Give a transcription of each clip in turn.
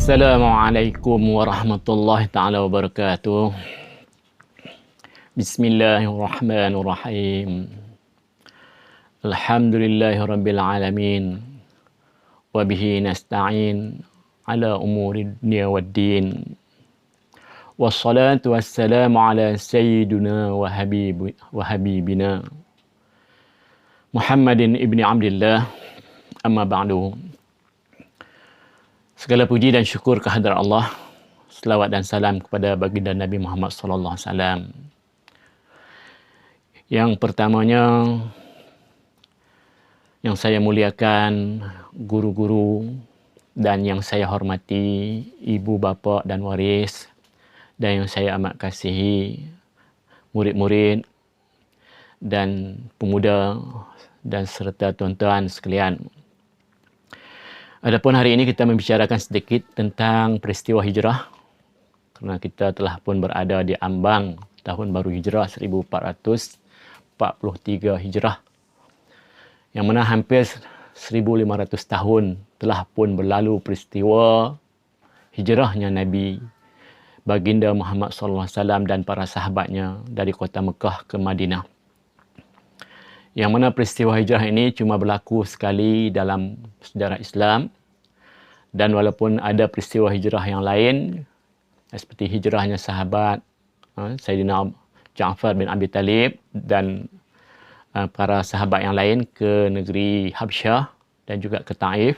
Assalamualaikum warahmatullahi taala wabarakatuh. Bismillahirrahmanirrahim. Alhamdulillahirabbil alamin. Wa bihi nasta'in ala umuri dunya waddin. Wassalatu wassalamu ala sayyidina wa habibina Muhammadin ibni Abdillah. Amma ba'du. Segala puji dan syukur kehadrat Allah. Selawat dan salam kepada baginda Nabi Muhammad sallallahu alaihi wasallam. Yang pertamanya yang saya muliakan guru-guru dan yang saya hormati ibu bapa dan waris, dan yang saya amat kasihi murid-murid dan pemuda dan serta tuan-tuan sekalian. Adapun hari ini kita membicarakan sedikit tentang peristiwa hijrah, kerana kita telah pun berada di ambang tahun baru hijrah 1443 hijrah, yang mana hampir 1500 tahun telah pun berlalu peristiwa hijrahnya Nabi baginda Muhammad sallallahu alaihi wasallam dan para sahabatnya dari kota Mekah ke Madinah. Yang mana peristiwa hijrah ini cuma berlaku sekali dalam sejarah Islam, dan walaupun ada peristiwa hijrah yang lain seperti hijrahnya sahabat Sayyidina Ja'far bin Abi Talib dan para sahabat yang lain ke negeri Habsyah dan juga ke Taif.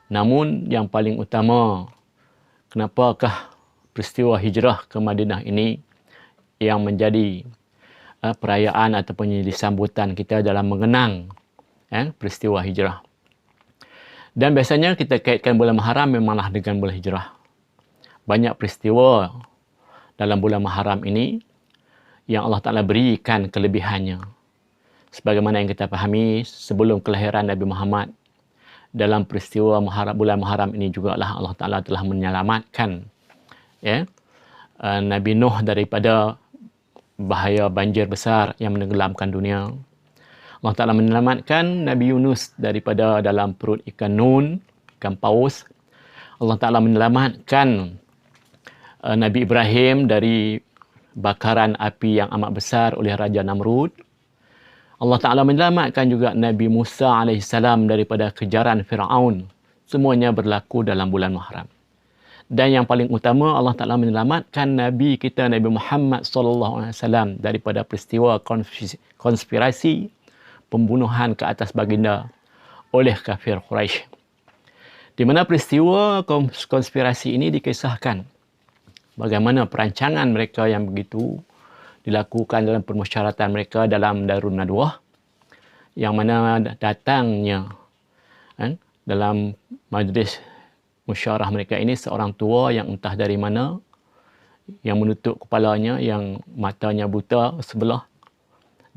Namun yang paling utama, kenapakah peristiwa hijrah ke Madinah ini yang menjadi perayaan ataupun sambutan kita dalam mengenang peristiwa hijrah. Dan biasanya kita kaitkan bulan Muharram memanglah dengan bulan hijrah. Banyak peristiwa dalam bulan Muharram ini yang Allah Ta'ala berikan kelebihannya. Sebagaimana yang kita fahami, sebelum kelahiran Nabi Muhammad, dalam peristiwa bulan Muharram ini jugalah Allah Ta'ala telah menyelamatkan Nabi Nuh daripada bahaya banjir besar yang menenggelamkan dunia. Allah Ta'ala menyelamatkan Nabi Yunus daripada dalam perut ikan Nun, ikan paus. Allah Ta'ala menyelamatkan Nabi Ibrahim dari bakaran api yang amat besar oleh Raja Namrud. Allah Ta'ala menyelamatkan juga Nabi Musa AS daripada kejaran Fir'aun. Semuanya berlaku dalam bulan Muharram. Dan yang paling utama, Allah Ta'ala menyelamatkan Nabi kita, Nabi Muhammad SAW daripada peristiwa konspirasi pembunuhan ke atas baginda oleh kafir Quraisy. Di mana peristiwa konspirasi ini dikisahkan bagaimana perancangan mereka yang begitu dilakukan dalam permusyawaratan mereka dalam Darun Nadwah, yang mana datangnya dalam majlis musyawarah mereka ini seorang tua yang entah dari mana, yang menutup kepalanya, yang matanya buta sebelah.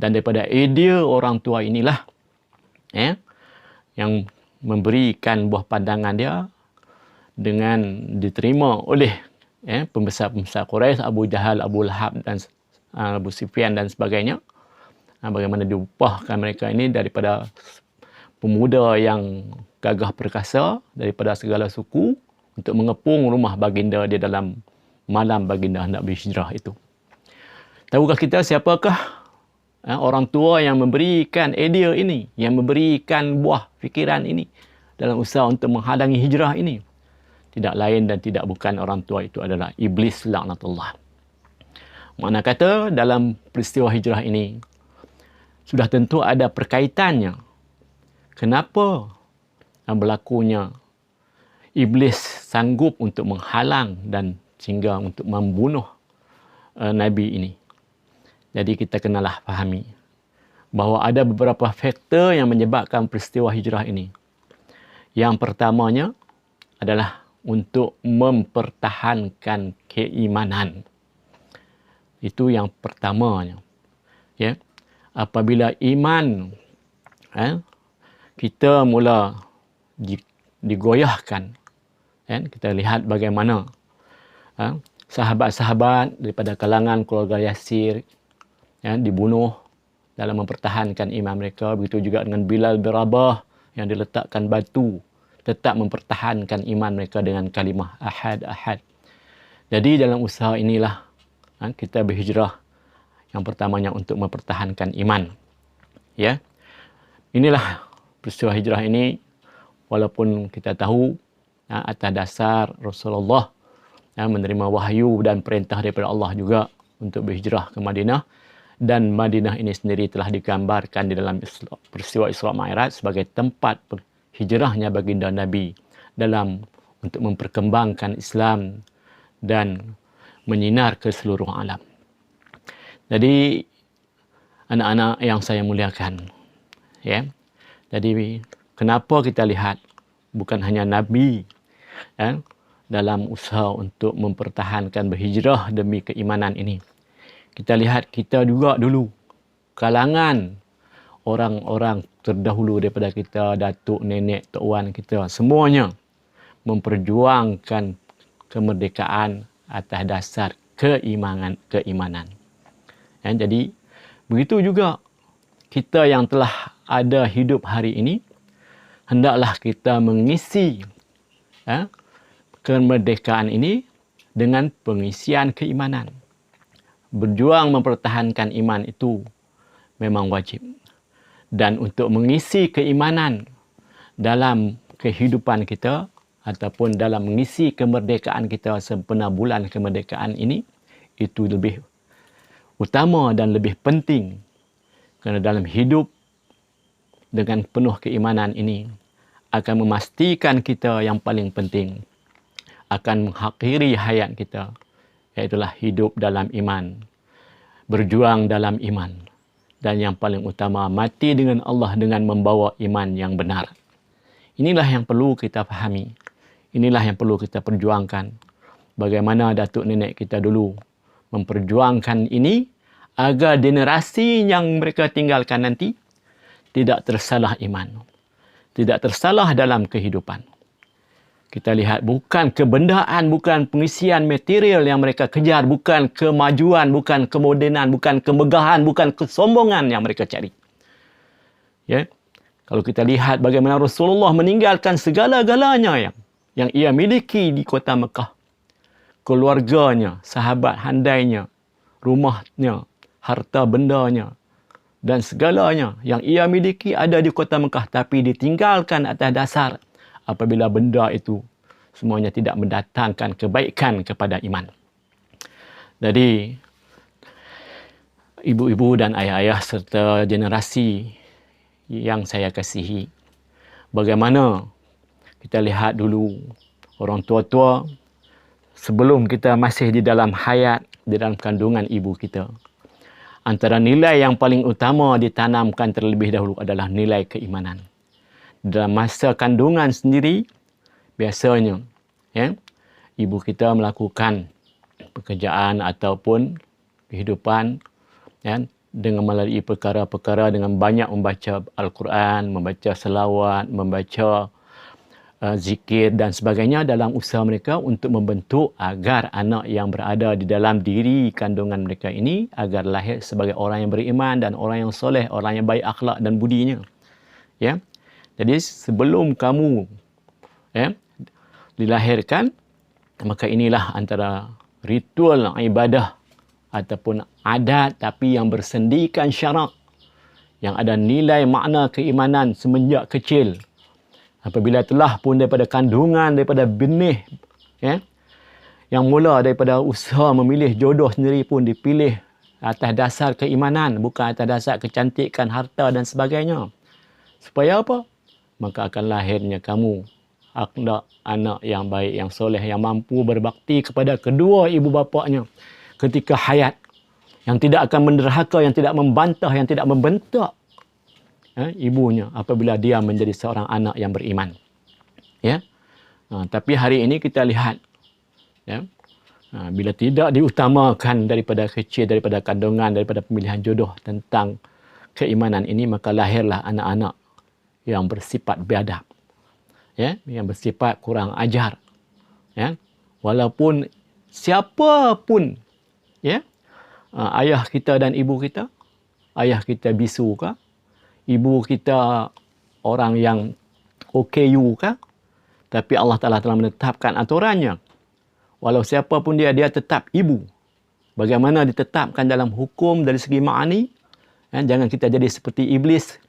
Dan daripada idea orang tua inilah yang memberikan buah pandangan dia dengan diterima oleh pembesar-pembesar Quraisy, Abu Jahal, Abu Lahab dan Abu Sufyan dan sebagainya. Bagaimana diupahkan mereka ini daripada pemuda yang gagah perkasa daripada segala suku untuk mengepung rumah baginda di dalam malam baginda hendak berhijrah itu. Tahukah kita siapakah orang tua yang memberikan idea ini, yang memberikan buah fikiran ini dalam usaha untuk menghalangi hijrah ini? Tidak lain dan tidak bukan orang tua itu adalah Iblis laknatullah. Makna kata dalam peristiwa hijrah ini sudah tentu ada perkaitannya. Kenapa berlakunya Iblis sanggup untuk menghalang dan sehingga untuk membunuh Nabi ini? Jadi kita kenalah fahami bahawa ada beberapa faktor yang menyebabkan peristiwa hijrah ini. Yang pertamanya adalah untuk mempertahankan keimanan. Itu yang pertamanya. Apabila iman kita mula digoyahkan, kita lihat bagaimana sahabat-sahabat daripada kalangan keluarga Yasir dibunuh dalam mempertahankan iman mereka. Begitu juga dengan Bilal bin Rabah yang diletakkan batu tetap mempertahankan iman mereka dengan kalimah ahad ahad. Jadi dalam usaha inilah kita berhijrah yang pertamanya untuk mempertahankan iman. Ya. Inilah peristiwa hijrah ini, walaupun kita tahu atas dasar Rasulullah menerima wahyu dan perintah daripada Allah juga untuk berhijrah ke Madinah, dan Madinah ini sendiri telah digambarkan di dalam peristiwa Isra Mi'raj sebagai tempat hijrahnya baginda Nabi dalam untuk memperkembangkan Islam dan menyinar ke seluruh alam. Jadi anak-anak yang saya muliakan, ya. Jadi kenapa kita lihat bukan hanya Nabi dalam usaha untuk mempertahankan berhijrah demi keimanan ini. Kita lihat kita juga dulu, kalangan orang-orang terdahulu daripada kita, datuk, nenek, tok wan kita, semuanya memperjuangkan kemerdekaan atas dasar keimanan. Jadi begitu juga kita yang telah ada hidup hari ini, hendaklah kita mengisi kemerdekaan ini dengan pengisian keimanan. Berjuang mempertahankan iman itu memang wajib. Dan untuk mengisi keimanan dalam kehidupan kita ataupun dalam mengisi kemerdekaan kita sempena bulan kemerdekaan ini, itu lebih utama dan lebih penting. Kerana dalam hidup dengan penuh keimanan ini akan memastikan kita yang paling penting, akan mengakhiri hayat kita, iaitulah hidup dalam iman, berjuang dalam iman, dan yang paling utama mati dengan Allah dengan membawa iman yang benar. Inilah yang perlu kita fahami. Inilah yang perlu kita perjuangkan. Bagaimana datuk nenek kita dulu memperjuangkan ini agar generasi yang mereka tinggalkan nanti tidak tersalah iman, tidak tersalah dalam kehidupan. Kita lihat bukan kebendaan, bukan pengisian material yang mereka kejar, bukan kemajuan, bukan kemodenan, bukan kemegahan, bukan kesombongan yang mereka cari. Ya. Kalau kita lihat bagaimana Rasulullah meninggalkan segala-galanya yang ia miliki di kota Mekah. Keluarganya, sahabat handainya, rumahnya, harta bendanya, dan segalanya yang ia miliki ada di kota Mekah, tapi ditinggalkan atas dasar apabila benda itu semuanya tidak mendatangkan kebaikan kepada iman. Jadi, ibu-ibu dan ayah-ayah serta generasi yang saya kasihi, bagaimana kita lihat dulu orang tua-tua sebelum kita masih di dalam hayat, di dalam kandungan ibu kita, antara nilai yang paling utama ditanamkan terlebih dahulu adalah nilai keimanan. Dalam masa kandungan sendiri, biasanya ibu kita melakukan pekerjaan ataupun kehidupan dengan melalui perkara-perkara dengan banyak membaca Al-Quran, membaca selawat, membaca zikir dan sebagainya dalam usaha mereka untuk membentuk agar anak yang berada di dalam diri kandungan mereka ini agar lahir sebagai orang yang beriman dan orang yang soleh, orang yang baik akhlak dan budinya. Ya. Jadi sebelum kamu dilahirkan, maka inilah antara ritual ibadah ataupun adat tapi yang bersendikan syarak, yang ada nilai makna keimanan semenjak kecil. Apabila telah pun daripada kandungan, daripada benih, yang mula daripada usaha memilih jodoh sendiri pun dipilih atas dasar keimanan, bukan atas dasar kecantikan, harta dan sebagainya. Supaya apa? Maka akan lahirnya kamu anak yang baik, yang soleh, yang mampu berbakti kepada kedua ibu bapanya ketika hayat, yang tidak akan menderhaka, yang tidak membantah, yang tidak membentak ibunya apabila dia menjadi seorang anak yang beriman. Tapi hari ini kita lihat, bila tidak diutamakan daripada kecil, daripada kandungan, daripada pemilihan jodoh tentang keimanan ini, maka lahirlah anak-anak yang bersifat biadab, yang bersifat kurang ajar. Walaupun siapapun, ayah kita dan ibu kita, ayah kita bisu kah, ibu kita orang yang OKU kah, Tapi Allah Ta'ala telah menetapkan aturannya. Walau siapa pun dia tetap ibu. Bagaimana ditetapkan dalam hukum dari segi ma'ani. Jangan kita jadi seperti iblis.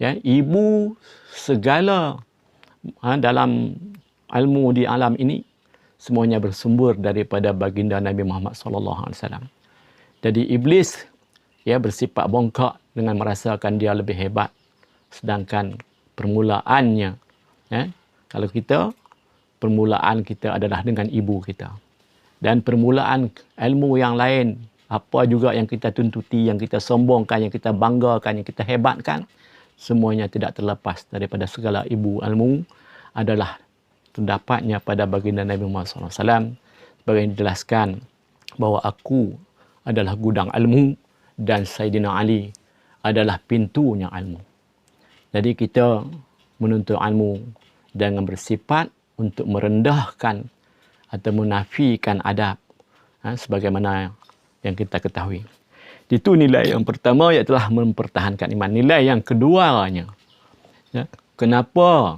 Ibu segala dalam ilmu di alam ini semuanya bersumber daripada baginda Nabi Muhammad SAW. Jadi iblis bersifat bongkak dengan merasakan dia lebih hebat. Sedangkan permulaannya, kalau permulaan kita adalah dengan ibu kita. Dan permulaan ilmu yang lain, apa juga yang kita tuntuti, yang kita sombongkan, yang kita banggakan, yang kita hebatkan, semuanya tidak terlepas daripada segala ibu ilmu adalah terdapatnya pada baginda Nabi Muhammad SAW. Sebagai yang dijelaskan bahawa aku adalah gudang ilmu dan Sayyidina Ali adalah pintunya ilmu. Jadi kita menuntut ilmu dengan bersifat untuk merendahkan atau menafikan adab, sebagaimana yang kita ketahui. Itu nilai yang pertama, iaitu mempertahankan iman. Nilai yang keduanya, kenapa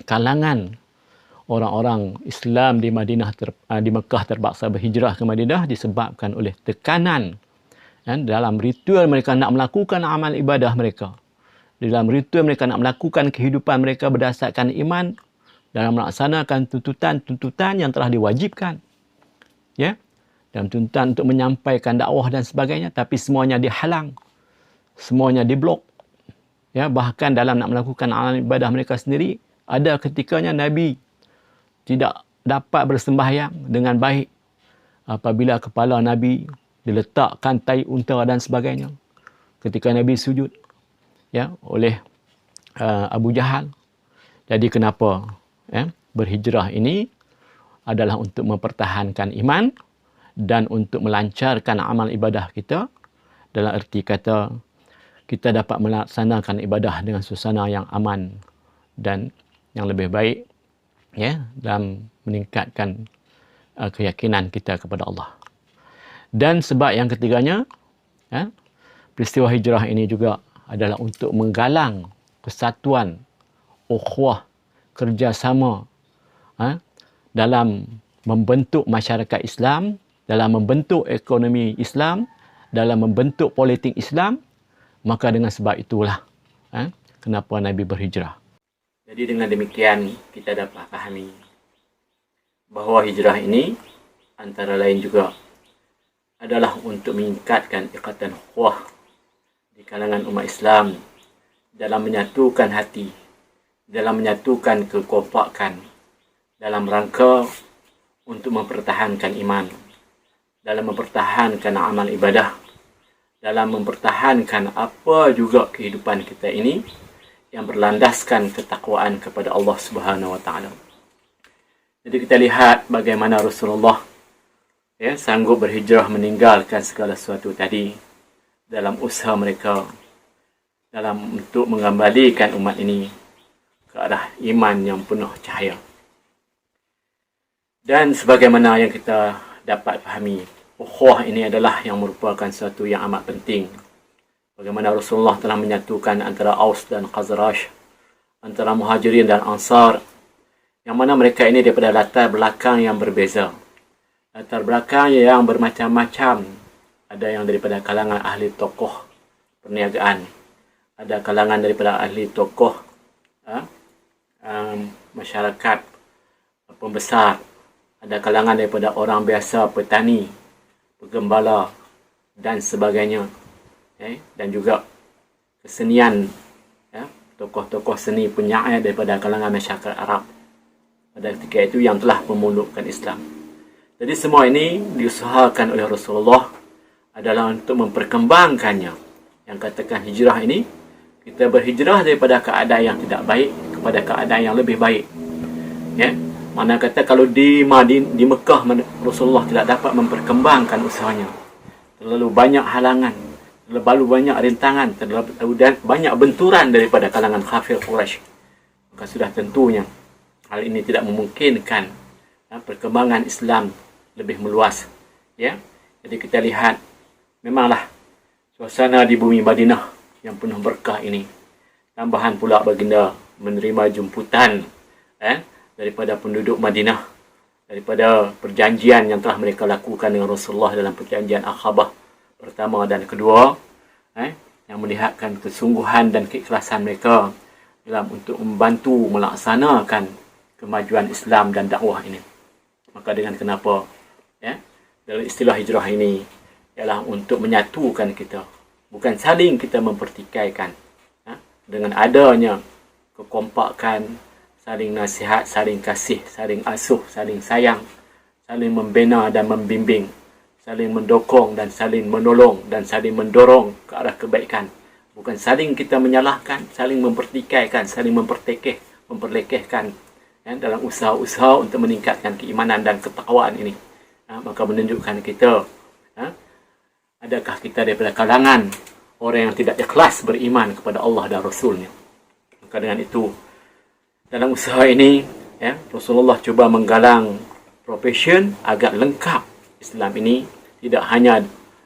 kalangan orang-orang Islam di di Mekah terpaksa berhijrah ke Madinah disebabkan oleh tekanan dalam ritual mereka nak melakukan amal ibadah mereka. Dalam ritual mereka nak melakukan kehidupan mereka berdasarkan iman, dalam melaksanakan tuntutan-tuntutan yang telah diwajibkan. Dalam tuntutan untuk menyampaikan dakwah dan sebagainya, tapi semuanya dihalang. Semuanya diblok. Bahkan dalam nak melakukan amal ibadah mereka sendiri, ada ketikanya Nabi tidak dapat bersembahyang dengan baik apabila kepala Nabi diletakkan tai unta dan sebagainya. Ketika Nabi sujud oleh Abu Jahal. Jadi kenapa berhijrah ini adalah untuk mempertahankan iman dan untuk melancarkan amal ibadah kita, dalam erti kata kita dapat melaksanakan ibadah dengan suasana yang aman dan yang lebih baik, dan meningkatkan keyakinan kita kepada Allah. Dan sebab yang ketiganya, peristiwa hijrah ini juga adalah untuk menggalang persatuan, ukhuwah, kerjasama dalam membentuk masyarakat Islam, dalam membentuk ekonomi Islam, dalam membentuk politik Islam. Maka dengan sebab itulah kenapa Nabi berhijrah. Jadi dengan demikian kita dapat fahami bahawa hijrah ini antara lain juga adalah untuk meningkatkan ikatan ukhuwah di kalangan umat Islam dalam menyatukan hati, dalam menyatukan kekompakan, dalam rangka untuk mempertahankan iman, dalam mempertahankan amal ibadah, dalam mempertahankan apa juga kehidupan kita ini yang berlandaskan ketakwaan kepada Allah Subhanahu wa taala. Jadi kita lihat bagaimana Rasulullah sanggup berhijrah meninggalkan segala sesuatu tadi dalam usaha mereka dalam untuk mengembalikan umat ini ke arah iman yang penuh cahaya. Dan sebagaimana yang kita dapat fahami, ukhuwah ini adalah yang merupakan sesuatu yang amat penting. Bagaimana Rasulullah telah menyatukan antara Aus dan Khazraj, antara Muhajirin dan Ansar, yang mana mereka ini daripada latar belakang yang berbeza. Latar belakang yang bermacam-macam. Ada yang daripada kalangan ahli tokoh perniagaan, ada kalangan daripada ahli tokoh masyarakat pembesar, ada kalangan daripada orang biasa, petani, penggembala dan sebagainya. Dan juga kesenian, tokoh-tokoh seni penyair daripada kalangan masyarakat Arab pada ketika itu yang telah memulukkan Islam. Jadi semua ini diusahakan oleh Rasulullah adalah untuk memperkembangkannya. Yang katakan hijrah ini, kita berhijrah daripada keadaan yang tidak baik kepada keadaan yang lebih baik. Mana kata kalau di Mekah Rasulullah tidak dapat memperkembangkan usahanya. Terlalu banyak halangan, terlalu banyak rintangan, terlalu banyak benturan daripada kalangan kafir Quraisy. Maka sudah tentunya hal ini tidak memungkinkan perkembangan Islam lebih meluas. Jadi kita lihat memanglah suasana di bumi Madinah yang penuh berkah ini. Tambahan pula baginda menerima jemputan daripada penduduk Madinah, daripada perjanjian yang telah mereka lakukan dengan Rasulullah dalam perjanjian Aqabah pertama dan kedua, yang melihatkan kesungguhan dan keikhlasan mereka dalam untuk membantu melaksanakan kemajuan Islam dan dakwah ini. Maka dengan kenapa dalam istilah hijrah ini ialah untuk menyatukan kita, bukan saling kita mempertikaikan. Dengan adanya kekompakan, saling nasihat, saling kasih, saling asuh, saling sayang, saling membina dan membimbing, saling mendokong dan saling menolong dan saling mendorong ke arah kebaikan. Bukan saling kita menyalahkan, saling mempertikaikan, saling memperlekehkan dalam usaha-usaha untuk meningkatkan keimanan dan ketakwaan ini. Maka menunjukkan kita, adakah kita daripada kalangan orang yang tidak ikhlas beriman kepada Allah dan Rasulnya. Maka dengan itu, dalam usaha ini, Rasulullah cuba menggalang profesion agar lengkap Islam ini tidak hanya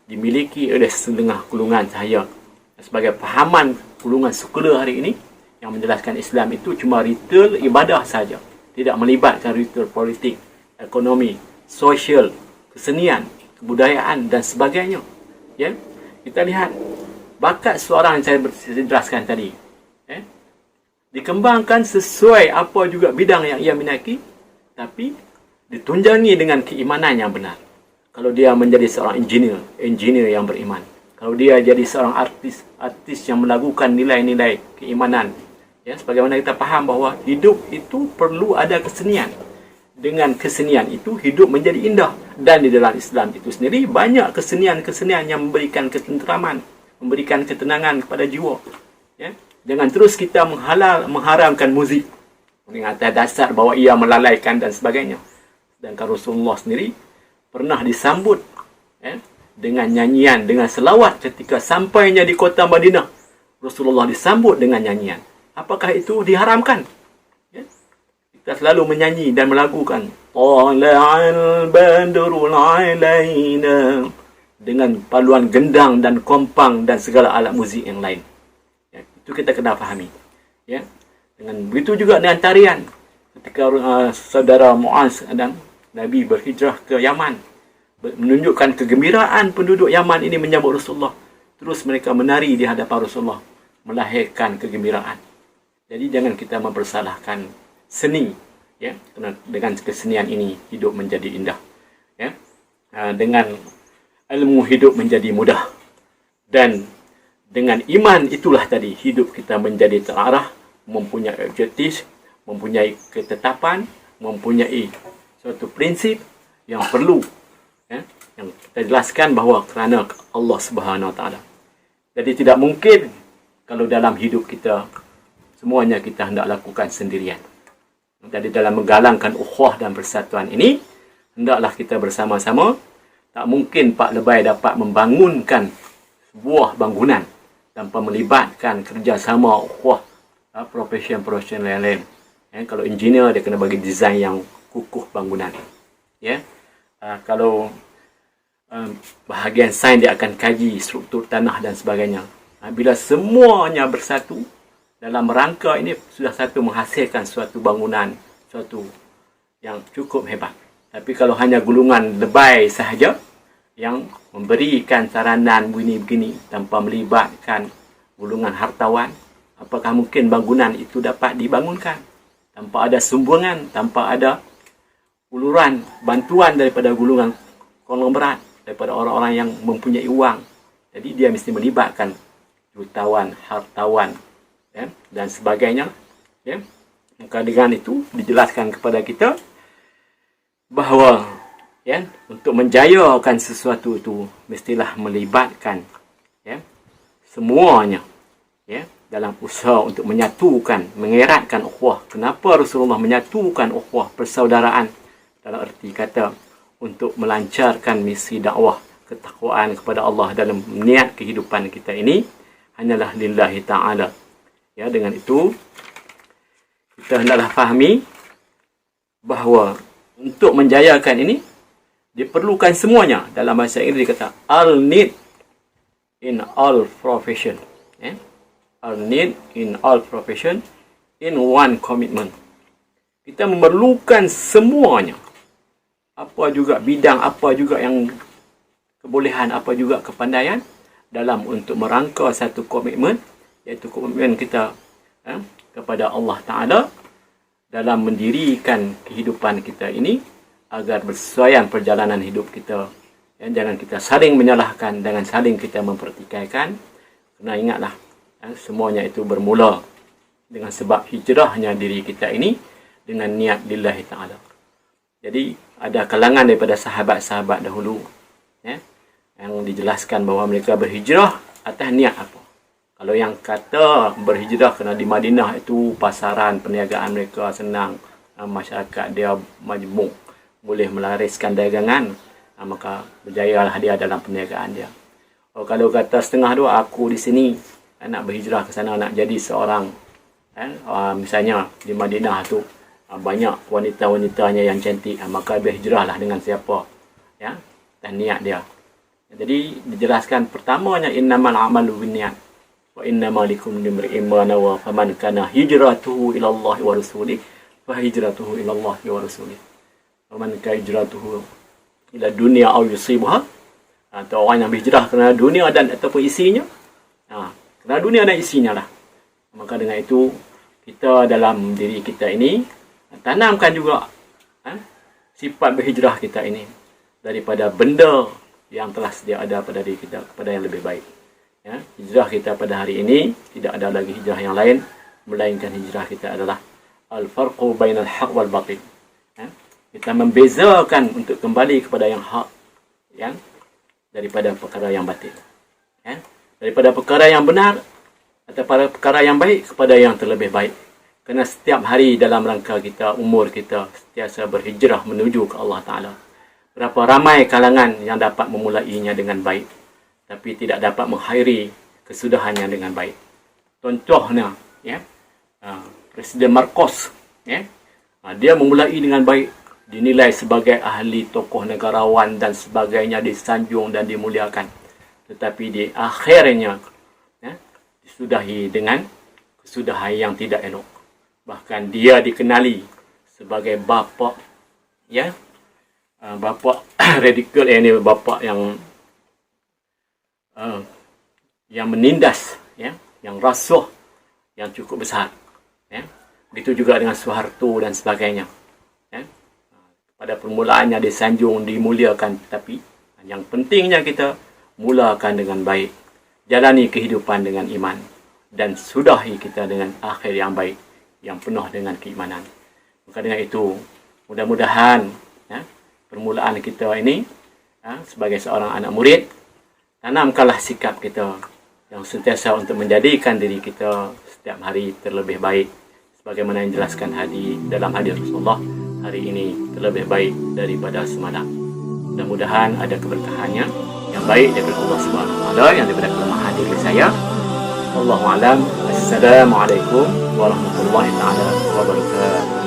dimiliki oleh setengah golongan sahaja. Sebagai pahaman golongan sekular hari ini yang menjelaskan Islam itu cuma ritual ibadah saja, tidak melibatkan ritual politik, ekonomi, sosial, kesenian, kebudayaan dan sebagainya. Kita lihat bakat seorang yang saya jelaskan tadi, dikembangkan sesuai apa juga bidang yang ia minati, tapi ditunjangi dengan keimanan yang benar. Kalau dia menjadi seorang engineer yang beriman. Kalau dia jadi seorang artis yang melakukan nilai-nilai keimanan. Sebagaimana kita faham bahawa hidup itu perlu ada kesenian. Dengan kesenian itu, hidup menjadi indah. Dan di dalam Islam itu sendiri, banyak kesenian-kesenian yang memberikan ketenteraman, memberikan ketenangan kepada jiwa. Jangan terus kita mengharamkan muzik dengan atas dasar bahawa ia melalaikan dan sebagainya. Dan Rasulullah sendiri pernah disambut dengan nyanyian, dengan selawat ketika sampainya di kota Madinah. Rasulullah disambut dengan nyanyian. Apakah itu diharamkan? Kita selalu menyanyi dan melakukan Tala'al badrul alaina dengan paluan gendang dan kompang dan segala alat muzik yang lain. Itu kita kena fahami. Dengan begitu juga dengan tarian. Ketika saudara Muaz dan Nabi berhijrah ke Yaman, menunjukkan kegembiraan penduduk Yaman ini menyambut Rasulullah. Terus mereka menari di hadapan Rasulullah, melahirkan kegembiraan. Jadi jangan kita mempersalahkan seni. Dengan kesenian ini hidup menjadi indah. Dengan ilmu hidup menjadi mudah. Dan dengan iman itulah tadi hidup kita menjadi terarah, mempunyai objektif, mempunyai ketetapan, mempunyai suatu prinsip yang perlu, yang kita jelaskan bahawa kerana Allah Subhanahu Wa Taala. Jadi tidak mungkin kalau dalam hidup kita semuanya kita hendak lakukan sendirian. Jadi dalam menggalangkan ukhuwah dan persatuan ini, hendaklah kita bersama-sama. Tak mungkin Pak Lebay dapat membangunkan sebuah bangunan tanpa melibatkan kerjasama ukhuwah profesion yang lain. Kalau engineer, dia kena bagi desain yang kukuh bangunan. Kalau bahagian sains, dia akan kaji struktur tanah dan sebagainya. Bila semuanya bersatu dalam rangka ini, sudah satu menghasilkan suatu bangunan, suatu yang cukup hebat. Tapi kalau hanya gulungan lebay sahaja yang memberikan saranan begini-begini tanpa melibatkan gulungan hartawan, apakah mungkin bangunan itu dapat dibangunkan tanpa ada sumbangan, tanpa ada uluran bantuan daripada gulungan konglomerat, daripada orang-orang yang mempunyai uang. Jadi dia mesti melibatkan jutawan, hartawan, dan sebagainya. Maka dengan itu dijelaskan kepada kita bahawa untuk menjayakan sesuatu itu mestilah melibatkan semuanya dalam usaha untuk menyatukan, mengeratkan ukhuwah. Kenapa Rasulullah menyatukan ukhuwah persaudaraan? Dalam erti kata untuk melancarkan misi dakwah ketakwaan kepada Allah dalam niat kehidupan kita ini hanyalah lillahi ta'ala. Dengan itu kita hendaklah fahami bahawa untuk menjayakan ini diperlukan semuanya. Dalam bahasa Inggeris dikata all need in all profession. All need in all profession in one commitment. Kita memerlukan semuanya. Apa juga bidang, apa juga yang kebolehan, apa juga kepandaian dalam untuk merangka satu komitmen, iaitu komitmen kita kepada Allah Ta'ala dalam mendirikan kehidupan kita ini agar bersesuaian perjalanan hidup kita. Jangan kita saling menyalahkan, jangan saling kita mempertikaikan. Kena ingatlah, semuanya itu bermula dengan sebab hijrahnya diri kita ini dengan niat lillahi ta'ala. Jadi ada kalangan daripada sahabat-sahabat dahulu yang dijelaskan bahawa mereka berhijrah atas niat apa. Kalau yang kata berhijrah kerana di Madinah itu pasaran, perniagaan mereka senang, masyarakat dia majmuk, boleh melariskan dagangan, maka berjayalah dia dalam perniagaan dia. Kalau kata setengah dua, aku di sini nak berhijrah ke sana, nak jadi seorang, misalnya di Madinah tu banyak wanita-wanitanya yang cantik, maka berhijrahlah dengan siapa, dan niat dia. Jadi dijelaskan pertamanya innamal a'malu binniyat wa innamal likulli imri'in ma nawa faman kana hijratuhu ila Allah wa rasulih fa hijratuhu ila Allah wa rasulih. Faman kana hijratuhu ila dunya aw yusibha, atau orang yang berhijrah kerana dunia dan ataupun isinya, kerana dunia dan isinya lah. Maka dengan itu kita dalam diri kita ini tanamkan juga sifat berhijrah kita ini daripada benda yang telah sedia ada pada diri kita kepada yang lebih baik. Hijrah kita pada hari ini tidak ada lagi hijrah yang lain melainkan hijrah kita adalah al-farqu bainal haq wal batil. Kita membezakan untuk kembali kepada yang hak, daripada perkara yang batil, daripada perkara yang benar atau pada perkara yang baik kepada yang terlebih baik. Kerana setiap hari dalam rangka kita, umur kita sentiasa berhijrah menuju ke Allah Ta'ala. Berapa ramai kalangan yang dapat memulainya dengan baik, tapi tidak dapat mengakhiri kesudahannya dengan baik. Contohnya, Presiden Marcos, dia memulai dengan baik, dinilai sebagai ahli, tokoh negarawan dan sebagainya, disanjung dan dimuliakan. Tetapi di akhirnya disudahi dengan kesudahan yang tidak elok. Bahkan dia dikenali sebagai bapa, bapa radikal, ini bapa yang menindas, yang rasuah yang cukup besar. Begitu juga dengan Soeharto dan sebagainya. Pada permulaannya disanjung, dimuliakan, tapi yang pentingnya kita mulakan dengan baik, jalani kehidupan dengan iman, dan sudahi kita dengan akhir yang baik, yang penuh dengan keimanan. Maka dengan itu, mudah-mudahan permulaan kita ini sebagai seorang anak murid, tanamkanlah sikap kita yang sentiasa untuk menjadikan diri kita setiap hari terlebih baik, sebagaimana yang dijelaskan dalam hadis Rasulullah, hari ini terlebih baik daripada semalam. Mudah-mudahan ada keberkahannya yang baik daripada Allah Subhanahu Wa Taala, yang daripada kelemahan diri saya. Wallahu a'lam. Assalamualaikum warahmatullahi taala wabarakatuh.